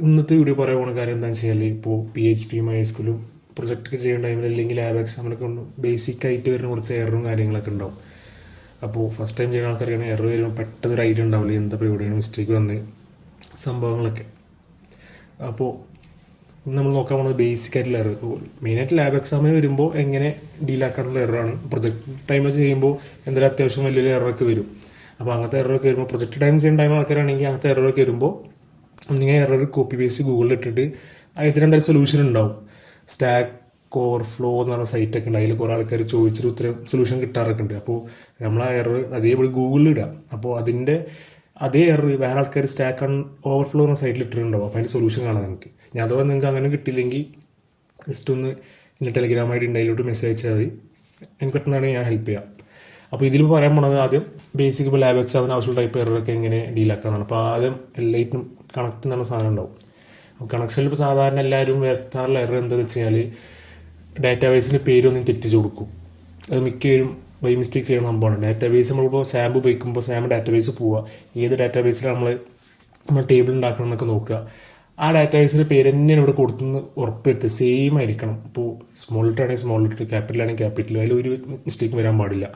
ഇന്നത്തെ വീഡിയോ പറയാൻ പോകുന്ന കാര്യം എന്താണെന്ന് വെച്ചാൽ ഇപ്പോൾ PHP MySQL പ്രൊജക്റ്റ് ചെയ്യുന്ന ടൈമിൽ അല്ലെങ്കിൽ ലാബ് എക്സാമിനൊക്കെ ഉണ്ട് ബേസിക് ആയിട്ട് വരുന്ന കുറച്ച് എററും കാര്യങ്ങളൊക്കെ ഉണ്ടാവും. അപ്പോൾ ഫസ്റ്റ് ടൈം ചെയ്യുന്ന ആൾക്കാർക്കാണ് എറർ വരുമ്പോൾ പെട്ടെന്ന് ഒരു ഐഡിയ ഉണ്ടാവില്ല എന്താ എവിടെയാണ് മിസ്റ്റേക്ക് വന്ന് സംഭവങ്ങളൊക്കെ. അപ്പോൾ നമ്മൾ നോക്കാൻ പോകുന്നത് ബേസിക് ആയിട്ടുള്ള എറർ. മെയിനായിട്ട് ലാബ് എക്സാമിന് വരുമ്പോൾ എങ്ങനെ ഡീലാക്കാനുള്ള എററാണ്. പ്രൊജക്ട് ടൈമിൽ ചെയ്യുമ്പോൾ എന്തെങ്കിലും അത്യാവശ്യം വലിയൊരു എററൊക്കെ വരും. അപ്പോൾ അങ്ങനത്തെ എററൊക്കെ വരുമ്പോൾ പ്രൊജക്ട് ടൈം ചെയ്യുന്ന ടൈം ആൾക്കാരാണെങ്കിൽ അങ്ങനത്തെ എററൊക്കെ വരുമ്പോൾ നിങ്ങൾ എറർ കോപ്പി പേസ്റ്റ് ഗൂഗിളിൽ ഇട്ടിട്ട് അതിന് എന്തായാലും സൊല്യൂഷൻ ഉണ്ടാവും. സ്റ്റാക്ക് ഓവർഫ്ലോ എന്ന് പറഞ്ഞ സൈറ്റൊക്കെ ഉണ്ട്. അതിൽ കുറേ ആൾക്കാർ ചോദിച്ചിട്ട് ഉത്തരം സൊല്യൂഷൻ കിട്ടാറൊക്കെ ഉണ്ട്. അപ്പോൾ നമ്മൾ ആ എറർ അതേപോലെ ഗൂഗിളിൽ ഇടാം. അപ്പോൾ അതിൻ്റെ അതേ എറർ വേറെ ആൾക്കാർ സ്റ്റാക്ക് ഓവർഫ്ലോ എന്ന സൈറ്റിൽ ഇട്ടിട്ടുണ്ടാവും. അപ്പോൾ അതിൻ്റെ സൊല്യൂഷൻ കാണാം നിങ്ങൾക്ക്. ഞാൻ അഥവാ നിങ്ങൾക്ക് അങ്ങനെ കിട്ടിയില്ലെങ്കിൽ ജസ്റ്റ് ഒന്ന് ഇങ്ങനെ ടെലിഗ്രാമായിട്ട് അതിലോട്ട് മെസ്സേജ് അയച്ചാൽ മതി. എനിക്ക് പെട്ടെന്നാണ് ഞാൻ ഹെൽപ്പ് ചെയ്യാം. അപ്പോൾ ഇതിൽ പറയാൻ പോണത് ആദ്യം ബേസിക് ഇപ്പോൾ ലാബ് എക്സാമിന് ആവശ്യമുള്ള ടൈപ്പ് എററൊക്കെ എങ്ങനെ ഡീലാക്കാന്നാണ്. അപ്പോൾ ആദ്യം എല്ലായിട്ടും കണക്ട് എന്ന് പറഞ്ഞ സാധനം ഉണ്ടാവും. അപ്പോൾ കണക്ഷനിൽ ഇപ്പോൾ സാധാരണ എല്ലാവരും വരുത്താറുള്ള എറർ എന്താണെന്ന് വെച്ച് കഴിഞ്ഞാൽ ഡാറ്റാബേസിൻ്റെ പേരൊന്നും തെറ്റിച്ച് കൊടുക്കും. അത് മിക്കവരും ബൈ മിസ്റ്റേക്ക് ചെയ്യുന്ന സംഭവമാണ്. ഡാറ്റാബേസ് നമ്മളിപ്പോൾ സാമ്പ് ഉപയോഗിക്കുമ്പോൾ സാമ്പ് ഡാറ്റാബേസ് പോവുക, ഏത് ഡാറ്റാബേസിലാണ് നമ്മൾ ടേബിൾ ഉണ്ടാക്കണം എന്നൊക്കെ നോക്കുക. ആ ഡാറ്റാബേസിൻ്റെ പേര് തന്നെയാണ് ഇവിടെ കൊടുത്തുനിന്ന് ഉറപ്പുവരുത്തുക, സെയിം ആയിരിക്കണം. ഇപ്പോൾ സ്മോൾ ലെറ്റർ ആണെങ്കിൽ സ്മോൾ ലെറ്റർ, ക്യാപിറ്റൽ ആണെങ്കിൽ ക്യാപിറ്റൽ, അതിലൊരു മിസ്റ്റേക്ക് വരാൻ പാടില്ല.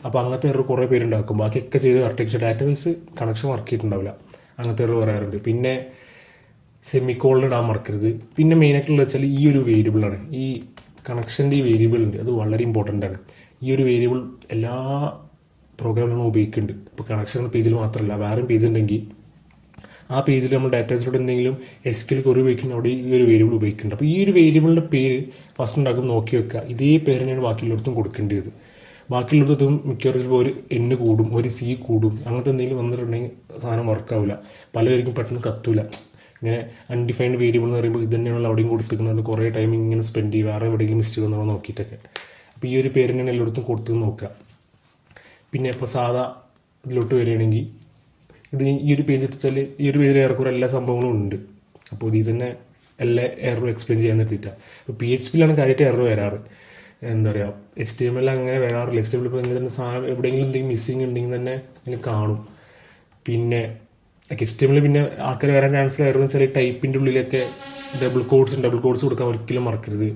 അപ്പോൾ അങ്ങനത്തെ എറർ കുറേ പേരുണ്ടാക്കും. ബാക്കിയൊക്കെ ചെയ്ത് കറക്റ്റ്, പക്ഷേ ഡാറ്റാബേസ് കണക്ഷൻ വർക്ക് ചെയ്തിട്ടുണ്ടാവില്ല. അങ്ങനത്തെ എറർ പറയാറുണ്ട്. പിന്നെ സെമിക്കോളിന് ഇടാൻ മറക്കരുത്. പിന്നെ മെയിനായിട്ടുള്ള വെച്ചാൽ ഈ ഒരു വേരിയബിളാണ്, ഈ കണക്ഷൻ്റെ ഈ വേരിയബിൾ ഉണ്ട്, അത് വളരെ ഇമ്പോർട്ടൻ്റ് ആണ്. ഈ ഒരു വേരിയബിൾ എല്ലാ പ്രോഗ്രാമിലും ഉപയോഗിക്കുന്നുണ്ട്. ഇപ്പോൾ കണക്ഷൻ പേജിൽ മാത്രമല്ല, വേറെ പേജ് ഉണ്ടെങ്കിൽ ആ പേജിൽ നമ്മൾ ഡാറ്റാബേസിലൂടെ എന്തെങ്കിലും SQL ക്വറി ഉപയോഗിക്കുന്ന അവിടെ ഈ ഒരു വേരിയബിൾ ഉപയോഗിക്കുന്നുണ്ട്. അപ്പോൾ ഈ ഒരു വേരിയബിളിൻ്റെ പേര് ഫസ്റ്റ് ഉണ്ടാക്കുമ്പോൾ നോക്കി വെക്കുക. ഇതേ പേര് തന്നെയാണ് ബാക്കിയുള്ളിടത്തും കൊടുക്കേണ്ടത്. ബാക്കിയുള്ളിടത്തും മിക്കവാറും ചിലപ്പോൾ ഒരു N കൂടും, ഒരു C കൂടും, അങ്ങനത്തെ എന്തെങ്കിലും വന്നിട്ടുണ്ടെങ്കിൽ സാധനം വർക്കാവില്ല. പലർക്കും പെട്ടെന്ന് കത്തൂല. ഇങ്ങനെ അൺഡിഫൈൻഡ് വേരിയബിൾ എന്ന് പറയുമ്പോൾ ഇത് തന്നെയാണല്ലോ അവിടെയും കൊടുത്തിരിക്കുന്നത്. കുറേ ടൈം ഇങ്ങനെ സ്പെൻഡ് ചെയ്യും, വേറെ എവിടെയെങ്കിലും മിസ്റ്റേക്ക് വന്നോ നോക്കിയിട്ടൊക്കെ. അപ്പോൾ ഈ ഒരു പേര് തന്നെയാണ് എല്ലായിടത്തും കൊടുത്തെന്ന് നോക്കുക. പിന്നെ ഇപ്പോൾ സാധാ ഇതിലോട്ട് വരികയാണെങ്കിൽ ഇത് ഈ ഒരു പേജ് എത്തിച്ചാൽ ഈ ഒരു പേജിൽ ഏറെക്കുറെ എല്ലാ സംഭവങ്ങളും ഉണ്ട്. അപ്പോൾ ഇതിൽ തന്നെ എല്ലാ എററും എക്സ്പ്ലെയിൻ ചെയ്യാൻ നിർത്തിയിട്ടാണ്. ഇപ്പോൾ PHP-ലാണ് കാര്യമായിട്ട് എറർ വരാറ്. എന്താ പറയുക, HTML അങ്ങനെ വരാറില്ല. HTML ഇപ്പോൾ എന്തെങ്കിലും സാധനം എവിടെയെങ്കിലും എന്തെങ്കിലും മിസ്സിങ് ഉണ്ടെങ്കിൽ തന്നെ അതിൽ കാണും. പിന്നെ HTML പിന്നെ ആൾക്കാർ വരാൻ ചാൻസ് ആയിരുന്നു വെച്ചാൽ ടൈപ്പിൻ്റെ ഉള്ളിലൊക്കെ ഡബിൾ കോഡ്സ് കൊടുക്കാൻ ഒരിക്കലും മറക്കരുത്.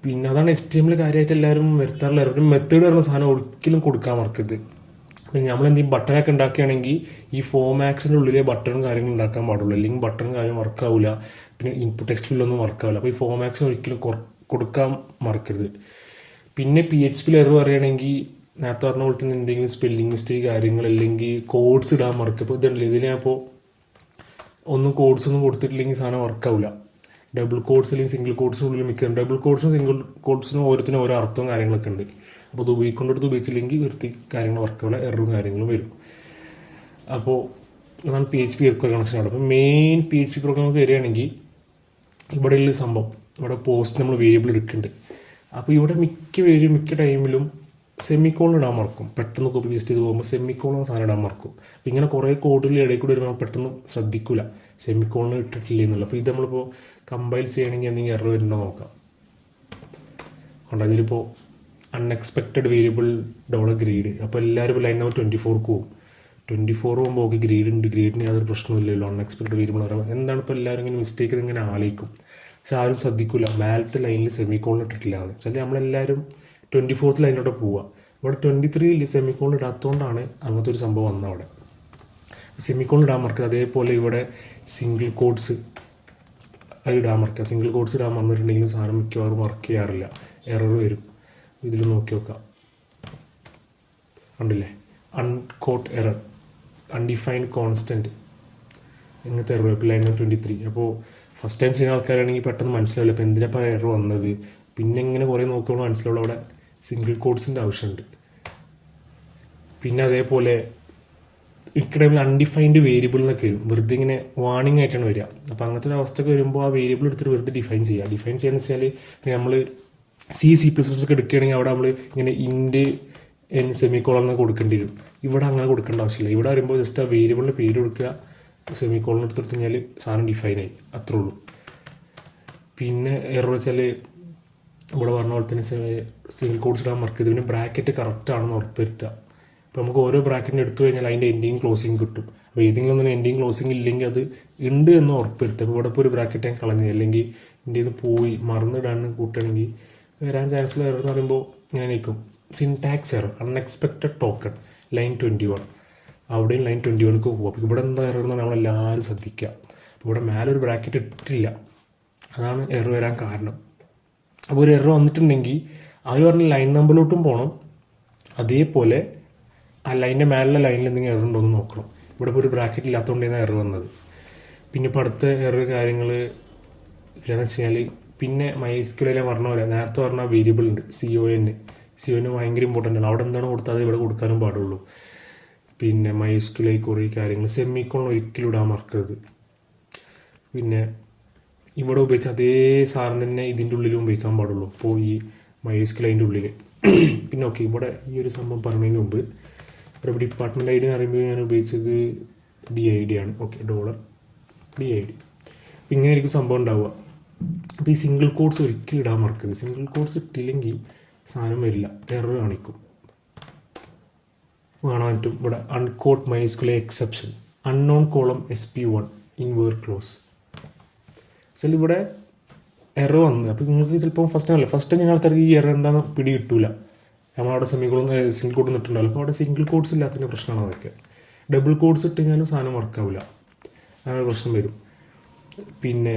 പിന്നെ അതാണ് HTML കാര്യമായിട്ട് എല്ലാവരും വരുത്താറില്ല. പിന്നെ മെത്തേഡ് പറഞ്ഞ സാധനം ഒരിക്കലും കൊടുക്കാൻ മറക്കരുത്. പിന്നെ നമ്മളെന്തെങ്കിലും ബട്ടനൊക്കെ ഉണ്ടാക്കുകയാണെങ്കിൽ ഈ ഫോം ആക്ഷൻ്റെ ഉള്ളിലെ ബട്ടണും കാര്യങ്ങളും ഉണ്ടാക്കാൻ പാടുള്ളൂ. അല്ലെങ്കിൽ ബട്ടണും കാര്യം വർക്കാവില്ല. പിന്നെ ഇൻപുട്ട് ടെക്സ്റ്റിലൊന്നും വർക്കാവില്ല. അപ്പോൾ ഈ ഫോം ആക്ഷൻ ഒരിക്കലും കൊടുക്കാൻ മറക്കരുത്. പിന്നെ PHP എറർ പറയുകയാണെങ്കിൽ നേരത്തെ പറഞ്ഞ പോലെ തന്നെ എന്തെങ്കിലും സ്പെല്ലിംഗ് മിസ്റ്റേക്ക് കാര്യങ്ങൾ അല്ലെങ്കിൽ കോഡ്സ് ഇടാൻ മറക്കുക. ഇപ്പോൾ ഇതുണ്ടല്ലോ, ഇതിൽ ഞാൻ ഇപ്പോൾ കോഡ്സ് ഒന്നും കൊടുത്തിട്ടില്ലെങ്കിൽ സാധനം വർക്കാവില്ല. ഡബിൾ കോഡ്സ് അല്ലെങ്കിൽ സിംഗിൾ കോഡ്സിന് ഉള്ളിൽ മിക്ക ഡബിൾ കോഡ്സും സിംഗിൾ കോഡ്സിനും ഓരോത്തിനും ഓരോ അർത്ഥവും കാര്യങ്ങളൊക്കെ ഉണ്ട്. അപ്പോൾ അത് ഉപയോഗിക്കേണ്ടടുത്ത് ഉപയോഗിച്ചില്ലെങ്കിൽ വൃത്തി കാര്യങ്ങൾ വർക്കാവില്ല, എററും കാര്യങ്ങളും വരും. അപ്പോൾ അതാണ് PHP കണക്ഷൻ ആണ്. അപ്പോൾ മെയിൻ PHP പ്രോഗ്രാമൊക്കെ വരികയാണെങ്കിൽ ഇവിടെയുള്ള സംഭവം, ഇവിടെ പോസ്റ്റ് നമ്മൾ വേരിയബിൾ എടുക്കുന്നുണ്ട്. അപ്പോൾ ഇവിടെ മിക്ക ടൈമിലും സെമിക്കോളൻ ഇടാൻ മറക്കും. പെട്ടെന്ന് കോപ്പി പേസ്റ്റ് ചെയ്ത് പോകുമ്പോൾ സെമിക്കോളൻ സാധനം ഇടാൻ മറക്കും. അപ്പോൾ ഇങ്ങനെ കുറേ കോഡിൽ ഇടയിൽ കൂടി വരുമ്പോൾ പെട്ടെന്ന് ശ്രദ്ധിക്കില്ല സെമിക്കോളൻ ഇട്ടിട്ടില്ല എന്നുള്ളത്. അപ്പോൾ ഇത് നമ്മളിപ്പോൾ കമ്പൈൽ ചെയ്യണമെങ്കിൽ എന്തെങ്കിലും എറർ വരുന്നുണ്ടോ നോക്കാം. അതുകൊണ്ട് അതിലിപ്പോൾ അൺഎക്സ്പെക്റ്റഡ് വേരിയബിൾ $ഗ്രേഡ്. അപ്പോൾ എല്ലാവരും ലൈൻ നമ്പർ 24 പോകും. 24 പോകുമ്പോൾ ഓക്കെ ഗ്രേഡ് ഉണ്ട്, ഗ്രേഡിന് യാതൊരു പ്രശ്നമില്ലല്ലോ. അൺഎക്സ്പെക്റ്റഡ് വേരിയബിൾ പറയുമ്പോൾ എന്താണ് ഇപ്പോൾ എല്ലാവരും ഇങ്ങനെ മിസ്റ്റേക്ക് ഇങ്ങനെ ആലോചിക്കും. പക്ഷെ ആരും ശ്രദ്ധിക്കില്ല മേലത്തെ ലൈനിൽ സെമിക്കോളൻ ഇട്ടിട്ടില്ല എന്ന് വെച്ചാൽ നമ്മളെല്ലാവരും 24th ലൈനിലോട്ട് പോവുക. ഇവിടെ 23 സെമിക്കോളൻ ഇടാത്തതുകൊണ്ടാണ് അങ്ങനത്തെ ഒരു സംഭവം വന്നത്. അവിടെ സെമിക്കോളൻ ഇടാൻ മറക്കുക. അതേപോലെ ഇവിടെ സിംഗിൾ കോഡ്സ് ഇടാൻ മറക്കുക. സിംഗിൾ കോഡ്സ് ഇടാൻ വന്നിട്ടുണ്ടെങ്കിലും സാധനം മിക്കവാറും വർക്ക് ചെയ്യാറില്ല, എറർ വരും. ഇതിൽ നോക്കി നോക്കാം, കണ്ടില്ലേ, അൺകോട്ട് എറർ, അൺഡിഫൈൻഡ് കോൺസ്റ്റൻറ്റ്, ഇങ്ങനത്തെ എറർ. ഇപ്പോൾ ലൈൻ 23. അപ്പോൾ ഫസ്റ്റ് ടൈം ചെയ്യുന്ന ആൾക്കാരാണെങ്കിൽ പെട്ടെന്ന് മനസ്സിലാവില്ല അപ്പോൾ എന്തിനാപ്പോൾ എറർ വന്നത്. പിന്നെ ഇങ്ങനെ കുറേ നോക്കുമ്പോൾ മനസ്സിലാവുള്ളൂ അവിടെ സിംഗിൾ കോഡ്സിൻ്റെ ആവശ്യമുണ്ട്. പിന്നെ അതേപോലെ ഇക്കടയിൽ അൺഡിഫൈൻഡ് വേരിയബിൾ എന്നൊക്കെ വരും. വെറുതെ ഇങ്ങനെ വാണിംഗ് ആയിട്ടാണ് വരിക. അപ്പോൾ അങ്ങനത്തെ ഒരു അവസ്ഥയൊക്കെ വരുമ്പോൾ ആ വേരിയബിൾ എടുത്തിട്ട് വെറുതെ ഡിഫൈൻ ചെയ്യാന്ന് വെച്ചാൽ ഇപ്പോൾ നമ്മൾ C++ ഒക്കെ എടുക്കുകയാണെങ്കിൽ അവിടെ നമ്മൾ ഇങ്ങനെ ഇൻഡ് സെമിക്കോളൻ എന്ന് കൊടുക്കേണ്ടി വരും. ഇവിടെ അങ്ങനെ കൊടുക്കേണ്ട ആവശ്യമില്ല. ഇവിടെ വരുമ്പോൾ ജസ്റ്റ് ആ വേരിയബിളിൻ്റെ പേര് കൊടുക്കുക, സെമിക്കോളൻ എടുത്തിട്ട് കഴിഞ്ഞാൽ സാധനം ഡിഫൈനായി, അത്രേ ഉള്ളൂ. പിന്നെ എറർ വെച്ചാൽ ഇവിടെ പറഞ്ഞ പോലെ തന്നെ സിംഗിൾ കോഡ്സ് ഇടാൻ മറക്കരുത്. പിന്നെ ബ്രാക്കറ്റ് കറക്റ്റ് ആണെന്ന് ഉറപ്പുവരുത്തുക. ഇപ്പോൾ നമുക്ക് ഓരോ ബ്രാക്കറ്റിന് എടുത്തു കഴിഞ്ഞാൽ അതിൻ്റെ എൻഡിങ് ക്ലോസിങ് കിട്ടും. അപ്പോൾ ഏതെങ്കിലും ഒന്നും എൻഡിങ് ക്ലോസിങ് ഇല്ലെങ്കിൽ അത് ഉണ്ട് എന്ന് ഉറപ്പുവരുത്തുക. അപ്പോൾ ഇവിടെ ഇപ്പോൾ ഒരു ബ്രാക്കറ്റ് ഞാൻ കളഞ്ഞു, അല്ലെങ്കിൽ എൻ്റെ ഇത് പോയി മറന്നിടാന്ന് കൂട്ടുകയാണെങ്കിൽ വരാൻ ചാൻസുള്ള എറർ എന്ന് പറയുമ്പോൾ ഇങ്ങനെ നിൽക്കും. Syntax error, unexpected token, line 21. അവിടെയും ലൈൻ 21ക്ക് പോകും. അപ്പോൾ ഇവിടെ എന്താ എറർ എന്ന് നമ്മളെല്ലാവരും ശ്രദ്ധിക്കുക. അപ്പോൾ ഇവിടെ മേലെ ഒരു ബ്രാക്കറ്റ് ഇട്ടിട്ടില്ല, അതാണ് എറർ വരാൻ കാരണം. അപ്പോൾ ഒരു എറർ വന്നിട്ടുണ്ടെങ്കിൽ അവർ പറഞ്ഞ ലൈൻ നമ്പറിലോട്ടും പോകണം, അതേപോലെ ആ ലൈനിൻ്റെ മേലുള്ള ലൈനിൽ എന്തെങ്കിലും എറർ ഉണ്ടോ എന്ന് നോക്കണം. ഇവിടെ ഇപ്പോൾ ഒരു ബ്രാക്കറ്റ് ഇല്ലാത്തതുകൊണ്ടാണ് എറർ വന്നത്. പിന്നെ ഇപ്പോൾ അടുത്ത എറർ കാര്യങ്ങൾ എന്താണെന്ന് വെച്ച് കഴിഞ്ഞാൽ, പിന്നെ MySQL പറഞ്ഞ പോലെ നേരത്തെ പറഞ്ഞ വേരിയബിൾ ഉണ്ട് CON ഭയങ്കര ഇമ്പോർട്ടൻ്റ് ആണ്. അവിടെ എന്താണ് കൊടുത്താൽ അത് ഇവിടെ കൊടുക്കാനും പാടുള്ളൂ. പിന്നെ MySQL കുറേ കാര്യങ്ങൾ സെമിക്കോൺ ഒരിക്കലും ഇടാൻ മറക്കരുത്. പിന്നെ ഇവിടെ ഉപയോഗിച്ച അതേ സാധനം തന്നെ ഇതിൻ്റെ ഉള്ളിലും ഉപയോഗിക്കാൻ പാടുള്ളൂ. അപ്പോൾ ഈ MySQL അതിൻ്റെ ഉള്ളിൽ. പിന്നെ ഓക്കെ, ഇവിടെ ഈ ഒരു സംഭവം പറഞ്ഞതിന് മുമ്പ് ഇവിടെ ഡിപ്പാർട്ട്മെൻറ്റ് ID എന്ന് പറയുമ്പോൾ ഞാൻ ഉപയോഗിച്ചത് DID ആണ്. Okay, $DID. അപ്പോൾ ഇങ്ങനെ ആയിരിക്കും സംഭവം ഉണ്ടാവുക. അപ്പോൾ ഈ സിംഗിൾ കോഡ്സ് ഒരിക്കലും ഇടാൻ മറക്കരുത്. സിംഗിൾ കോഡ്സ് ഇട്ടില്ലെങ്കിൽ സാധനം വരില്ല, എറർ കാണിക്കും. കാണാൻ പറ്റും ഇവിടെ uncaught MySQL exception, unknown column SP1 in where clause. ചില ഇവിടെ എറർ വന്ന്, അപ്പോൾ നിങ്ങൾക്ക് ചിലപ്പോൾ ഫസ്റ്റ് ടൈം ആൾക്കാർക്ക് ഈ എറർ എന്താണെന്ന് പിടി കിട്ടൂല. നമ്മളവിടെ സിംഗിൾ കോഡ് ഇട്ടുണ്ടാവില്ല. അപ്പോൾ അവിടെ സിംഗിൾ കോഡ്സ് ഇല്ലാത്തതിൻ്റെ പ്രശ്നമാണ് അതൊക്കെ. ഡബിൾ കോഡ്സ് ഇട്ട് കഴിഞ്ഞാലും സാധനം വർക്കാവില്ല, അങ്ങനെ പ്രശ്നം വരും. പിന്നെ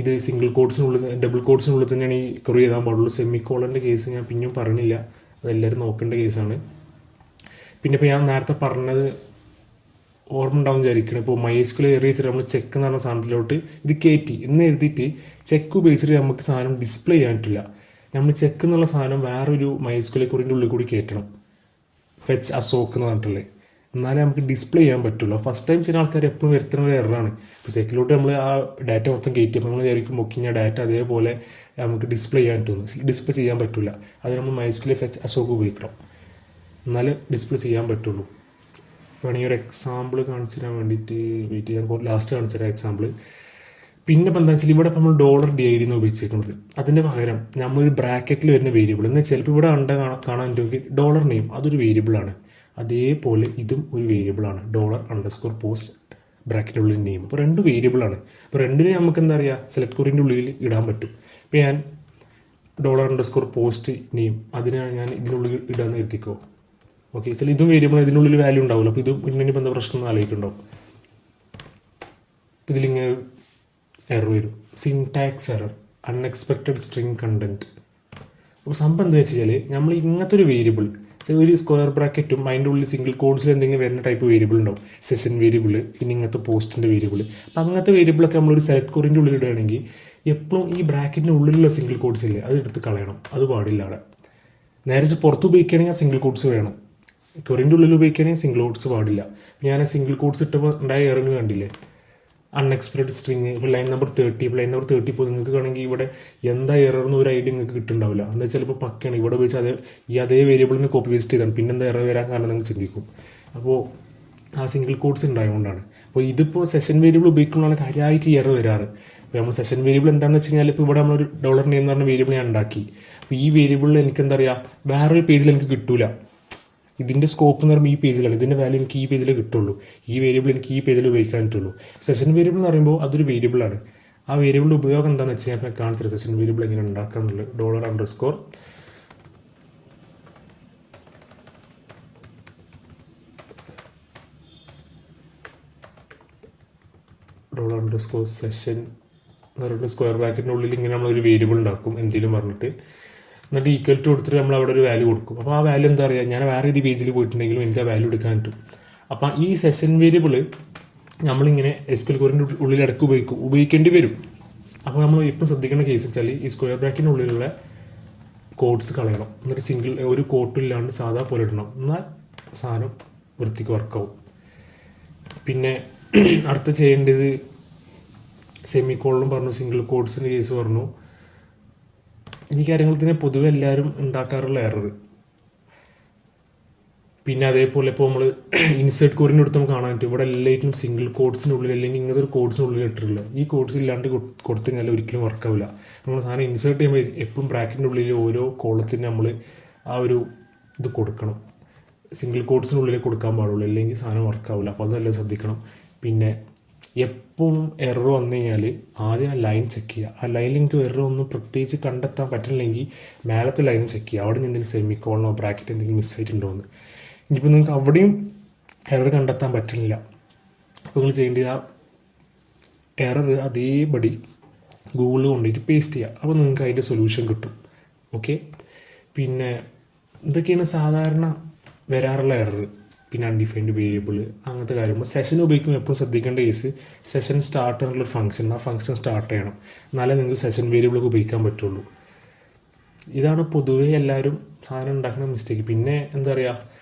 ഇത് സിംഗിൾ കോഡ്സിനുള്ളിൽ ഡബിൾ കോഡ്സിനുള്ളിൽ തന്നെയാണ് ഈ ക്വറി എഴുതാൻ പാടുള്ളൂ. സെമിക്കോളൻ്റെ കേസ് ഞാൻ പിന്നെയും പറഞ്ഞില്ല, അതെല്ലാവരും നോക്കേണ്ട കേസാണ്. പിന്നെ ഇപ്പോൾ ഞാൻ നേരത്തെ പറഞ്ഞത് ഓർമ്മ ഉണ്ടാവും വിചാരിക്കണം. ഇപ്പോൾ MySQL എറി വെച്ചിട്ട് നമ്മൾ ചെക്ക് എന്ന് പറഞ്ഞ സാധനത്തിലോട്ട് ഇത് കയറ്റി എന്ന് എഴുതിയിട്ട് ചെക്ക് ഉപയോഗിച്ചിട്ട് നമുക്ക് സാധനം ഡിസ്പ്ലേ ചെയ്യാൻ പറ്റില്ല. നമ്മൾ ചെക്ക് എന്നുള്ള സാധനം വേറൊരു MySQL ക്വറിൻ്റെ ഉള്ളിൽ കൂടി കയറ്റണം, ഫെച്ച് അസോക്ക് എന്ന് പറഞ്ഞിട്ടുള്ളത്, എന്നാലേ നമുക്ക് ഡിസ്പ്ലേ ചെയ്യാൻ പറ്റുള്ളൂ. ഫസ്റ്റ് ടൈം ചില ആൾക്കാർ എപ്പോഴും വരുത്തുന്ന ഒരു എററാണ്. ഇപ്പോൾ ചെക്കിലോട്ട് നമ്മൾ ആ ഡാറ്റ മൊത്തം കയറ്റിയപ്പോൾ നമ്മൾ വിചാരിക്കും ബുക്കിംഗ് ഡാറ്റ അതേപോലെ നമുക്ക് ഡിസ്പ്ലേ ചെയ്യാൻ പറ്റുന്നു. ഡിസ്പ്ലേ ചെയ്യാൻ പറ്റില്ല. അത് നമ്മൾ MySQL ഫെച്ച് അസോക്ക് ഉപയോഗിക്കണം, എന്നാലേ ഡിസ്പ്ലേ ചെയ്യാൻ പറ്റുള്ളൂ. വേണമെങ്കിൽ ഒരു എക്സാമ്പിൾ കാണിച്ചു തരാൻ വേണ്ടിയിട്ട് വെയിറ്റ് ചെയ്യാൻ, ലാസ്റ്റ് കാണിച്ചു തരാം എക്സാമ്പിൾ. പിന്നെ ഇപ്പം എന്താ വെച്ചാൽ ഇവിടെ നമ്മൾ $DID എന്ന് ഉപയോഗിച്ചിരിക്കുന്നത്. അതിൻ്റെ പകരം നമ്മളൊരു ബ്രാക്കറ്റിൽ വരുന്ന വേരിയബിൾ എന്ന് വെച്ചാൽ ഇപ്പോൾ ഇവിടെ കാണാൻ പറ്റുമെങ്കിൽ നെയിം അതൊരു വേരിയബിളാണ്. അതേപോലെ ഇതും ഒരു വേരിയബിളാണ്, $_post ബ്രാക്കറ്റിനുള്ളിൽ നെയിം. അപ്പോൾ രണ്ട് വേരിയബിളാണ്. അപ്പോൾ രണ്ടിനെ നമുക്ക് എന്താ പറയുക സെലക്ട് ക്വറിൻ്റെ ഉള്ളിൽ ഇടാൻ പറ്റും. ഇപ്പോൾ ഞാൻ $_post നെയിം അതിനെ ഞാൻ ഇതിനുള്ളിൽ ഇടാന്ന് എഴുതിക്കോ. ഓക്കെ, ചില ഇതും വേരിയബിൾ ഇതിനുള്ളിൽ വാല്യൂ ഉണ്ടാവില്ല. അപ്പോൾ ഇതും ഇതിന് എന്താ പ്രശ്നം ആലോചിക്കുന്നുണ്ടാവും. ഇതിലിങ്ങനെ എറർ വരും, syntax error, unexpected string content. അപ്പോൾ സംഭവം എന്താ വെച്ച് കഴിഞ്ഞാൽ നമ്മൾ ഇങ്ങനത്തെ ഒരു വേരിയബിൾ ഒരു സ്ക്വയർ ബ്രാക്കറ്റും അതിൻ്റെ ഉള്ളിൽ സിംഗിൾ കോഡ്സിൽ എന്തെങ്കിലും വരുന്ന ടൈപ്പ് വേരിയബിൾ ഉണ്ടാവും, സെഷൻ വേരിയബിൾ, പിന്നെ ഇങ്ങനത്തെ പോസ്റ്റിൻ്റെ വേരിയബിൾ. അപ്പോൾ അങ്ങനത്തെ വേരിയബിളൊക്കെ നമ്മളൊരു സെലക്ട് ക്വറിൻ്റെ ഉള്ളിൽ ഇടുകയാണെങ്കിൽ എപ്പോഴും ഈ ബ്രാക്കറ്റിൻ്റെ ഉള്ളിലുള്ള സിംഗിൾ കോഡ്സ് ഇല്ലേ അത് എടുത്ത് കളയണം, അത് പാടില്ല. അവിടെ നേരെ പുറത്ത് ഉപയോഗിക്കുകയാണെങ്കിൽ ആ സിംഗിൾ കോഡ്സ് വേണം, ക്വറിൻ്റെ ഉള്ളിൽ ഉപയോഗിക്കുകയാണെങ്കിൽ സിംഗിൾ കോഡ്സ് പാടില്ല. ഞാൻ സിംഗിൾ കോഡ്സ് ഇട്ടപ്പോൾ ഉണ്ടായ എറർ കണ്ടില്ലേ, അൺഎക്സ്പെക്റ്റഡ് സ്ട്രിങ്. ഇപ്പോൾ ലൈൻ നമ്പർ 30, ഇപ്പോൾ ലൈൻ നമ്പർ 30 ഇപ്പോൾ നിങ്ങൾക്ക് വേണമെങ്കിൽ ഇവിടെ എന്താ എറർ എന്ന് ഒരു ഐഡിയ നിങ്ങൾക്ക് കിട്ടുന്നുണ്ടാവില്ല. എന്താ ചിലപ്പോൾ പക്കയാണ് ഇവിടെ ഉപയോഗിച്ച് അതേ വേരിയബിളിന് കോപ്പി പേസ്റ്റ് ചെയ്താണ്, പിന്നെന്താ എറർ വരാൻ കാരണം നിങ്ങൾ ചിന്തിക്കും. അപ്പോൾ ആ സിംഗിൾ കോഡ്സ് ഉണ്ടായതുകൊണ്ടാണ്. അപ്പോൾ ഇതിപ്പോൾ സെഷൻ വേരിയബിൾ ഉപയോഗിക്കുന്നതാണ് കാര്യമായിട്ട് ഈ എറർ വരാറ്. അപ്പോൾ നമ്മൾ സെഷൻ വേരിയബിൾ എന്താണെന്ന് വെച്ച് കഴിഞ്ഞാൽ ഇപ്പോൾ ഇവിടെ നമ്മളൊരു $നെയിം എന്ന് പറഞ്ഞ വേരിയബിൾ ഞാൻ ഉണ്ടാക്കി. അപ്പോൾ ഈ വേരിയബിളിൽ എനിക്ക് എന്താ പറയുക വേറൊരു പേജിൽ എനിക്ക് കിട്ടൂല. ഇതിൻ്റെ സ്കോപ്പ് എന്ന് പറയുമ്പോൾ ഈ പേജിലാണ്, ഇതിൻ്റെ വാല്യൂ എനിക്ക് ഈ പേജിൽ കിട്ടുള്ളൂ, ഈ വേരിയബിൾ എനിക്ക് ഈ പേജിൽ ഉപയോഗിക്കാൻ പറ്റുള്ളൂ. സെഷൻ വേരിയബിൾ എന്ന് പറയുമ്പോൾ അതൊരു വേരിയബിളാണ്. ആ വേരിയബിളിൻ്റെ ഉപയോഗം എന്താണെന്ന് വെച്ച് കഴിഞ്ഞാൽ കാണിച്ചത് സെഷൻ വേരിയബിൾ എങ്ങനെ ഉണ്ടാക്കുക എന്നുള്ളത്. $_സെഷൻ എന്ന് പറഞ്ഞിട്ട് സ്ക്വയർ ബ്രാക്കറ്റിൻ്റെ ഉള്ളിൽ ഇങ്ങനെ നമ്മളൊരു വേരിയബിൾ ഉണ്ടാക്കും എന്തെങ്കിലും പറഞ്ഞിട്ട്, എന്നിട്ട് ഈക്വൽ ടു കൊടുത്തിട്ട് നമ്മൾ അവിടെ ഒരു വാല്യൂ കൊടുക്കും. അപ്പോൾ ആ വാല്യൂ എന്താ പറയുക, ഞാൻ വേറെ ഏത് പേജിൽ പോയിട്ടുണ്ടെങ്കിലും എനിക്ക് ആ വാല്യൂ എടുക്കാൻ പറ്റും. അപ്പം ഈ സെഷൻ വേരിയബിൾ നമ്മളിങ്ങനെ SQL ക്വറിൻ്റെ ഉള്ളിൽ ഇടയ്ക്ക് ഉപയോഗിക്കേണ്ടി വരും. അപ്പോൾ നമ്മൾ ഇപ്പോൾ ശ്രദ്ധിക്കേണ്ട കേസ് വെച്ചാൽ ഈ സ്ക്വയർ ബ്രാക്കറ്റിൻ്റെ ഉള്ളിലുള്ള കോഡ്സ് കളയണം, എന്നിട്ട് ഒരു കോട്ടും ഇല്ലാണ്ട് സാധാ പോലെ ഇടണം, എന്നാൽ സാധനം വൃത്തിക്ക് വർക്കാവും. പിന്നെ അടുത്ത ചെയ്യേണ്ടത് സെമിക്കോളും പറഞ്ഞു, സിംഗിൾ കോഡ്സിൻ്റെ കേസ് പറഞ്ഞു. ഈ കാര്യങ്ങൾ തന്നെ പൊതുവെ എല്ലാവരും ഉണ്ടാക്കാറുള്ള എറർ. പിന്നെ അതേപോലെ ഇപ്പോൾ നമ്മൾ ഇൻസേർട്ട് ക്വറിൻ്റെ അടുത്ത് നമുക്ക് കാണാൻ പറ്റും ഇവിടെ എല്ലായിട്ടും സിംഗിൾ കോഡ്സിനുള്ളിൽ അല്ലെങ്കിൽ ഇങ്ങനത്തെ ഒരു കോഡ്സിനുള്ളിൽ ഇട്ടിട്ടില്ല. ഈ കോഡ്സ് ഇല്ലാണ്ട് കൊടുത്തു കഴിഞ്ഞാൽ ഒരിക്കലും വർക്കാവില്ല. നമ്മൾ സാധനം ഇൻസേർട്ട് ചെയ്യുമ്പോൾ എപ്പോഴും ബ്രാക്കറ്റിൻ്റെ ഉള്ളിൽ ഓരോ കോളത്തിന് നമ്മൾ ആ ഒരു ഇത് കൊടുക്കണം. സിംഗിൾ കോട്ട്സിനുള്ളിൽ കൊടുക്കാൻ പാടുള്ളൂ, അല്ലെങ്കിൽ സാധനം വർക്കാവില്ല. അപ്പോൾ അത് നല്ല ശ്രദ്ധിക്കണം. പിന്നെ എപ്പോഴും എറർ വന്നു കഴിഞ്ഞാൽ ആദ്യം ആ ലൈൻ ചെക്ക് ചെയ്യുക. ആ ലൈനിൽ എനിക്ക് എറർ ഒന്നും പ്രത്യേകിച്ച് കണ്ടെത്താൻ പറ്റില്ലെങ്കിൽ മേലത്തെ ലൈൻ ചെക്ക് ചെയ്യുക, അവിടെ നിന്ന് എന്തെങ്കിലും സെമിക്കോളനോ ബ്രാക്കറ്റ് എന്തെങ്കിലും മിസ്സായിട്ടുണ്ടോ എന്ന്. ഇനിയിപ്പോൾ നിങ്ങൾക്ക് അവിടെയും എറർ കണ്ടെത്താൻ പറ്റുന്നില്ല, അപ്പോൾ നിങ്ങൾ ചെയ്യേണ്ടത് ആ എറർ അതേപടി ഗൂഗിളിൽ കൊണ്ടുപോയിട്ട് പേസ്റ്റ് ചെയ്യുക. അപ്പോൾ നിങ്ങൾക്ക് അതിൻ്റെ സൊല്യൂഷൻ കിട്ടും. ഓക്കെ, പിന്നെ ഇതൊക്കെയാണ് സാധാരണ വരാറുള്ള എറർ. പിന്നെ അൺഡിഫൈൻഡ് വേരിയബിൾ അങ്ങനത്തെ കാര്യങ്ങൾ. സെഷൻ ഉപയോഗിക്കുമ്പോൾ എപ്പോഴും ശ്രദ്ധിക്കേണ്ട കേസ്, സെഷൻ സ്റ്റാർട്ട് എന്നുള്ള ഫംഗ്ഷൻ, ആ ഫംഗ്ഷൻ സ്റ്റാർട്ട് ചെയ്യണം, എന്നാലേ നിങ്ങൾക്ക് സെഷൻ വേരിയബിളൊക്കെ ഉപയോഗിക്കാൻ പറ്റുള്ളൂ. ഇതാണ് പൊതുവേ എല്ലാവരും സാധനം ഉണ്ടാക്കുന്ന മിസ്റ്റേക്ക്. പിന്നെ എന്താ പറയുക,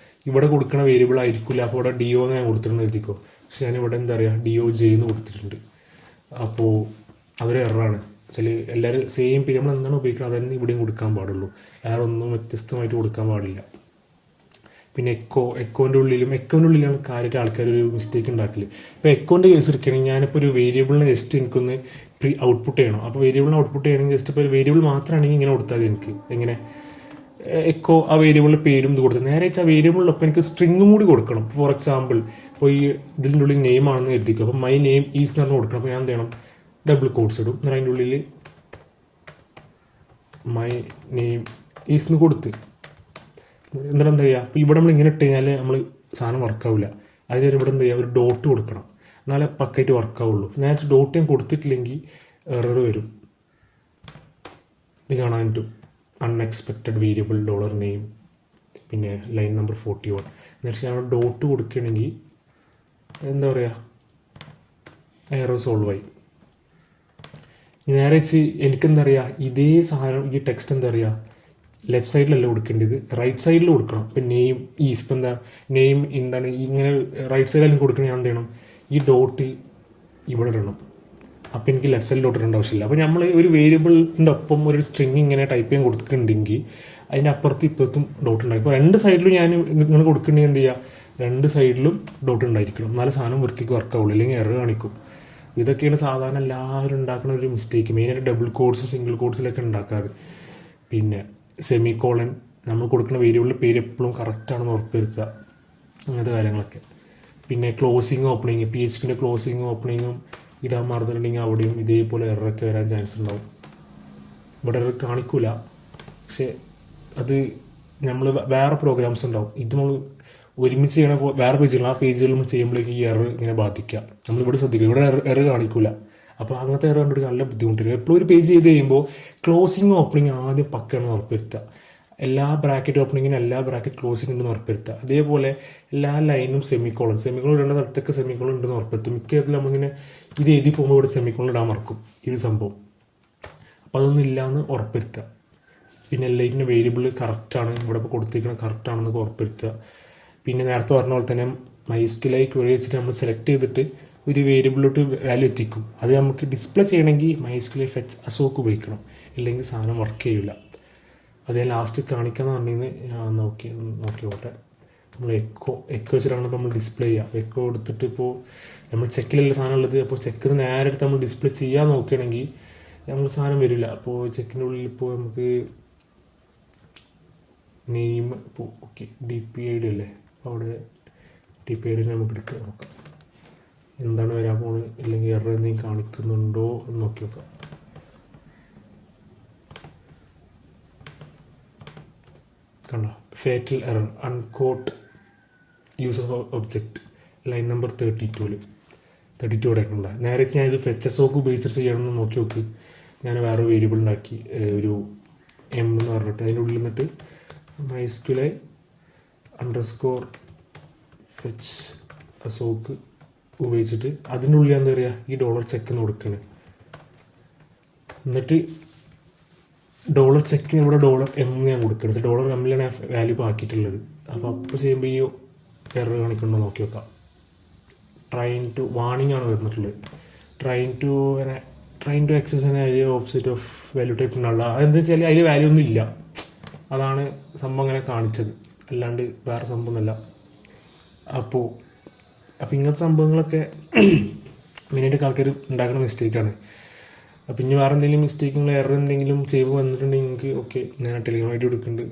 ഇവിടെ കൊടുക്കുന്ന വേരിയബിൾ ആയിരിക്കില്ല, അപ്പോൾ ഇവിടെ DO ഞാൻ കൊടുത്തിട്ടുണ്ട് എഴുതിക്കോ, പക്ഷെ ഞാനിവിടെ എന്താ പറയുക DOJ എന്ന് കൊടുത്തിട്ടുണ്ട്. അപ്പോൾ അതൊരു എററാണ്. വെച്ചാൽ എല്ലാവരും സെയിം പേര് നമ്മൾ എന്താണ് ഉപയോഗിക്കുന്നത് അതന്നെ ഇവിടെയും കൊടുക്കാൻ പാടുള്ളൂ, വേറെ ഒന്നും വ്യത്യസ്തമായിട്ട് കൊടുക്കാൻ പാടില്ല. പിന്നെ എക്കോൻ്റെ ഉള്ളിലാണ് കാര്യമായിട്ട് ആൾക്കാർ ഒരു മിസ്റ്റേക്ക് ഉണ്ടാക്കില്ല. ഇപ്പോൾ എക്കോൻ്റെ കേസ് എടുക്കുകയാണെങ്കിൽ ഞാനിപ്പോൾ ഒരു വേരിയബിളിനെ ജസ്റ്റ് എനിക്കൊന്ന് ഔട്ട്പുട്ട് ചെയ്യണം. അപ്പോൾ വേരിയബിളിനെ ഔട്ട്പുട്ട് ചെയ്യണമെങ്കിൽ ജസ്റ്റ് ഇപ്പോൾ ഒരു വേരിയബിൾ മാത്രമാണെങ്കിൽ ഇങ്ങനെ കൊടുത്താൽ മതി. എനിക്ക് എങ്ങനെ എക്കോ ആ വേരിയബിളിൻ്റെ പേരും ഇത് കൊടുത്തത്, നേരെ വെച്ചാൽ ആ വേരിയബിളിലൊപ്പം എനിക്ക് സ്ട്രിങ്ങും കൂടി കൊടുക്കണം. ഫോർ എക്സാമ്പിൾ ഇപ്പോൾ ഈ ഇതിൻ്റെ ഉള്ളിൽ നെയിം ആണെന്ന് കരുതിക്കും, അപ്പോൾ മൈ നെയിം ഈസ് എന്ന് പറഞ്ഞ് കൊടുക്കണം. അപ്പോൾ ഞാൻ എന്ത് ചെയ്യണം, ഡബിൾ കോട്ട്സ് ഇടും, എന്നാൽ അതിൻ്റെ ഉള്ളിൽ മൈ നെയിം ഈസ് എന്ന് കൊടുത്ത് എന്നിട്ട് എന്താ ചെയ്യുക. അപ്പോൾ ഇവിടെ നമ്മൾ ഇങ്ങനെ ഇട്ട് കഴിഞ്ഞാൽ നമ്മൾ സാധനം വർക്കാവില്ല. അതിന് ഇവിടെ എന്താ ചെയ്യുക, ഒരു ഡോട്ട് കൊടുക്കണം, എന്നാലേ പക്കായിട്ട് വർക്കാവുള്ളൂ. ഞാൻ ഡോട്ട് ഞാൻ കൊടുത്തിട്ടില്ലെങ്കിൽ എറർ വരും. ഇത് കാണാൻ പറ്റും, അൺഎക്സ്പെക്റ്റഡ് വേരിയബിൾ $നെയിം, പിന്നെ ലൈൻ നമ്പർ 41 എന്നുവെച്ചാൽ ഞാൻ ഡോട്ട് കൊടുക്കുകയാണെങ്കിൽ എന്താ പറയുക, എറർ സോൾവ് ആയി. നേരെ വെച്ച് എനിക്കെന്താ പറയുക, ഇതേ സാധനം ഈ ടെക്സ്റ്റ് എന്താ പറയുക ലെഫ്റ്റ് സൈഡിലല്ല കൊടുക്കേണ്ടത്, റൈറ്റ് സൈഡിൽ കൊടുക്കണം. ഇപ്പം നെയിം ഈസ്, ഇപ്പം എന്താ നെയിം എന്താണ് ഇങ്ങനെ റൈറ്റ് സൈഡിലും കൊടുക്കണം, ഞാൻ എന്ത് ചെയ്യണം ഈ ഡോട്ട് ഇവിടെ ഇടണം. അപ്പോൾ എനിക്ക് ലെഫ്റ്റ് സൈഡിൽ ഡോട്ട് ഇടേണ്ട ആവശ്യമില്ല. അപ്പോൾ നമ്മൾ ഒരു വേരിയബിളിൻ്റെ ഒപ്പം ഒരു സ്ട്രിങ് ഇങ്ങനെ ടൈപ്പ് ചെയ്യാൻ കൊടുക്കുന്നുണ്ടെങ്കിൽ അതിൻ്റെ അപ്പുറത്തും ഇപ്പുറത്തും ഡോട്ട് ഉണ്ടായി. ഇപ്പോൾ രണ്ട് സൈഡിലും ഞാൻ ഇങ്ങനെ കൊടുക്കണമെങ്കിൽ എന്ത് ചെയ്യുക, രണ്ട് സൈഡിലും ഡോട്ട് ഉണ്ടായിരിക്കണം, എന്നാലും സാധനം വൃത്തിക്ക് വർക്കാവുള്ളൂ, അല്ലെങ്കിൽ എറർ കാണിക്കും. ഇതൊക്കെയാണ് സാധാരണ എല്ലാവരും ഉണ്ടാക്കുന്ന ഒരു മിസ്റ്റേക്ക്, മെയിനായിട്ട് ഡബിൾ കോഡ്സ് സിംഗിൾ കോഡ്സിലൊക്കെ ഉണ്ടാക്കാറ്. പിന്നെ സെമിക്കോളൻ, നമ്മൾ കൊടുക്കുന്ന വേരിയബിളിൻ്റെ പേര് എപ്പോഴും കറക്റ്റാണെന്ന് ഉറപ്പുവരുത്തുക, അങ്ങനത്തെ കാര്യങ്ങളൊക്കെ. പിന്നെ ക്ലോസിങ് ഓപ്പണിങ്, PHPൻ്റെ ക്ലോസിങ് ഓപ്പണിങ്ങും ഇടാൻ മറന്നിട്ടുണ്ടെങ്കിൽ അവിടെയും ഇതേപോലെ എററൊക്കെ വരാൻ ചാൻസ് ഉണ്ടാവും. ഇവിടെ എറർ കാണിക്കില്ല, പക്ഷേ അത് നമ്മൾ വേറെ പ്രോഗ്രാംസ് ഉണ്ടാവും, ഇത് നമ്മൾ ഒരുമിച്ച് ചെയ്യണ വേറെ പേജുകൾ, ആ പേജുകൾ നമ്മൾ ചെയ്യുമ്പോഴേക്കും ഈ എറർ ഇങ്ങനെ ബാധിക്കുക. നമ്മളിവിടെ ശ്രദ്ധിക്കുക, ഇവിടെ എറർ കാണിക്കില്ല. അപ്പോൾ അങ്ങനത്തെ എറർ കണ്ടിട്ട് നല്ല ബുദ്ധിമുട്ടില്ല. എപ്പോഴും ഒരു പേജ് ചെയ്ത് കഴിയുമ്പോൾ ക്ലോസിങ് ഓപ്പണിങ് ആദ്യം പക്കയാണെന്ന് ഉറപ്പുവരുത്തുക, എല്ലാ ബ്രാക്കറ്റ് ഓപ്പണിങ്ങിനും എല്ലാ ബ്രാക്കറ്റ് ക്ലോസിംഗ് ഉണ്ടെന്ന് ഉറപ്പുവരുത്തുക. അതേപോലെ എല്ലാ ലൈനും സെമിക്കോളൻ ഇടേണ്ട സ്ഥലത്തൊക്കെ സെമിക്കോളൻ ഉണ്ടെന്ന് ഉറപ്പുവരുത്തും. മിക്കതിൽ നമ്മളിങ്ങനെ ഇത് എഴുതി പോകുമ്പോൾ ഇവിടെ സെമിക്കോളൻ ഇടാൻ മറക്കും ഇത് സംഭവം, അപ്പോൾ അതൊന്നും ഇല്ലയെന്ന് ഉറപ്പുവരുത്തുക. പിന്നെ എല്ലാറ്റിൻ്റെ വേരിയബിൾ കറക്റ്റാണ്, ഇവിടെ ഇപ്പോൾ കൊടുത്തിരിക്കുന്നത് കറക്റ്റാണെന്നൊക്കെ ഉറപ്പുവരുത്തുക. പിന്നെ നേരത്തെ പറഞ്ഞ പോലെ തന്നെ MySQL ക്വറി വെച്ചിട്ട് നമ്മൾ സെലക്ട് ചെയ്തിട്ട് ഒരു വേരിയബിളിലോട്ട് വാല്യൂ എത്തിക്കും. അത് നമുക്ക് ഡിസ്പ്ലേ ചെയ്യണമെങ്കിൽ MySQL ഫെച്ച് അസോക്ക് ഉപയോഗിക്കണം, ഇല്ലെങ്കിൽ സാധനം വർക്ക് ചെയ്യില്ല. അത് ഞാൻ ലാസ്റ്റ് കാണിക്കാമെന്ന് പറഞ്ഞിരുന്നത് ഞാൻ നോക്കിയോട്ടെ. നമ്മൾ എക്കോ വെച്ചിട്ടാണ് ഇപ്പോൾ നമ്മൾ ഡിസ്പ്ലേ ചെയ്യുക. എക്കോ എടുത്തിട്ട് ഇപ്പോൾ നമ്മൾ ചെക്കിലല്ല സാധനം ഉള്ളത്, അപ്പോൾ ചെക്ക് നേരെ എടുത്ത് നമ്മൾ ഡിസ്പ്ലേ ചെയ്യാൻ നോക്കുകയാണെങ്കിൽ നമ്മൾ സാധനം വരില്ല. അപ്പോൾ ചെക്കിൻ്റെ ഉള്ളിൽ ഇപ്പോൾ നമുക്ക് നെയിം ഇപ്പോൾ ഓക്കെ DPID അല്ലേ, അപ്പോൾ അവിടെ DPID നമുക്ക് എടുത്ത് നോക്കാം എന്താണ് വരാൻ പോകുന്നത്, അല്ലെങ്കിൽ എറർ എന്തെങ്കിലും കാണിക്കുന്നുണ്ടോ എന്ന് നോക്കി നോക്കാം. കണ്ടോ, fatal error uncaught user object line number 32 ഇവിടെ ഉണ്ട്. നേരെ ഞാൻ ഇത് ഫെച്ചസോക്ക് ഉപയോഗിച്ചിട്ട് ചെയ്യണമെന്ന് നോക്കി. ഞാൻ വേറെ വേരിയബിൾ ഉണ്ടാക്കി, ഒരു M എന്ന് പറഞ്ഞിട്ട് അതിൻ്റെ ഉള്ളിൽ നിന്നിട്ട് MySQL _ ഫെച്ച് അസോക്ക് ഉപയോഗിച്ചിട്ട് അതിൻ്റെ ഉള്ളിൽ എന്താ പറയുക ഈ $ചെക്ക് എന്ന് കൊടുക്കണേ. എന്നിട്ട് $ചെക്കിന് ഇവിടെ $M ഞാൻ കൊടുക്കുന്നത്, $M വാല്യൂ ഇപ്പോൾ ആക്കിയിട്ടുള്ളത്. അപ്പോൾ ചെയ്യുമ്പോൾ ഈ എറർ കാണിക്കണോ നോക്കി വെക്കാം. വാണിംഗ് ആണ് വന്നിട്ടുള്ളത്. Trying to access offset of value type എന്നുള്ള അതെന്താ വെച്ചാൽ അതിൽ വാല്യൂ ഒന്നും ഇല്ല, അതാണ് സംഭവം അങ്ങനെ കാണിച്ചത്, അല്ലാണ്ട് വേറെ സംഭവമൊന്നുമല്ല. അപ്പോൾ ഇങ്ങനത്തെ സംഭവങ്ങളൊക്കെ മെയിനായിട്ട് ആൾക്കാർ ഉണ്ടാക്കുന്ന മിസ്റ്റേക്കാണ്. അപ്പോൾ ഇനി വേറെ എന്തെങ്കിലും മിസ്റ്റേക്കുകൾ എറർ എന്തെങ്കിലും ചെയ്യുമ്പോൾ വന്നിട്ടുണ്ടെങ്കിൽ നിങ്ങൾക്ക് ഓക്കെ ഞാൻ ടെലിഗ്രാമായിട്ട് കൊടുക്കുന്നുണ്ട്,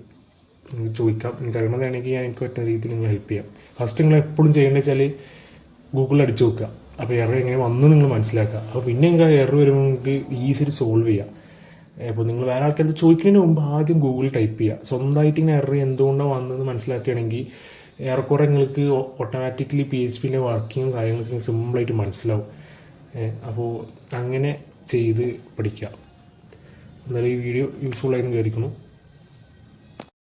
നിങ്ങൾക്ക് ചോദിക്കാം. എനിക്ക് അറിയണതാണെങ്കിൽ ഞാൻ എനിക്ക് പറ്റുന്ന രീതിയിൽ നിങ്ങൾ ഹെൽപ്പ് ചെയ്യാം. ഫസ്റ്റ് നിങ്ങൾ എപ്പോഴും ചെയ്യേണ്ടത് വെച്ചാൽ ഗൂഗിളിൽ അടിച്ചു നോക്കുക. അപ്പോൾ എറർ എങ്ങനെ വന്ന് നിങ്ങൾ മനസ്സിലാക്കുക. അപ്പോൾ പിന്നെ നിങ്ങൾക്ക് എറർ വരുമ്പോൾ നിങ്ങൾക്ക് ഈസിലി സോൾവ് ചെയ്യാം. അപ്പോൾ നിങ്ങൾ വേറെ ആൾക്കാർക്ക് ചോദിക്കുന്നതിന് മുമ്പ് ആദ്യം ഗൂഗിളിൽ ടൈപ്പ് ചെയ്യുക. സ്വന്തമായിട്ട് ഇങ്ങനെ എറർ എന്തുകൊണ്ടാണ് വന്നതെന്ന് മനസ്സിലാക്കുകയാണെങ്കിൽ ഏറെക്കുറെ നിങ്ങൾക്ക് ഓട്ടോമാറ്റിക്കലി PHP വർക്കിങ്ങും കാര്യങ്ങളൊക്കെ സിമ്പിളായിട്ട് മനസ്സിലാവും. അപ്പോൾ അങ്ങനെ ചെയ്ത് പഠിക്കുക. എന്നാലും ഈ വീഡിയോ യൂസ്ഫുൾ ആയിരുന്നു വിചാരിക്കുന്നു.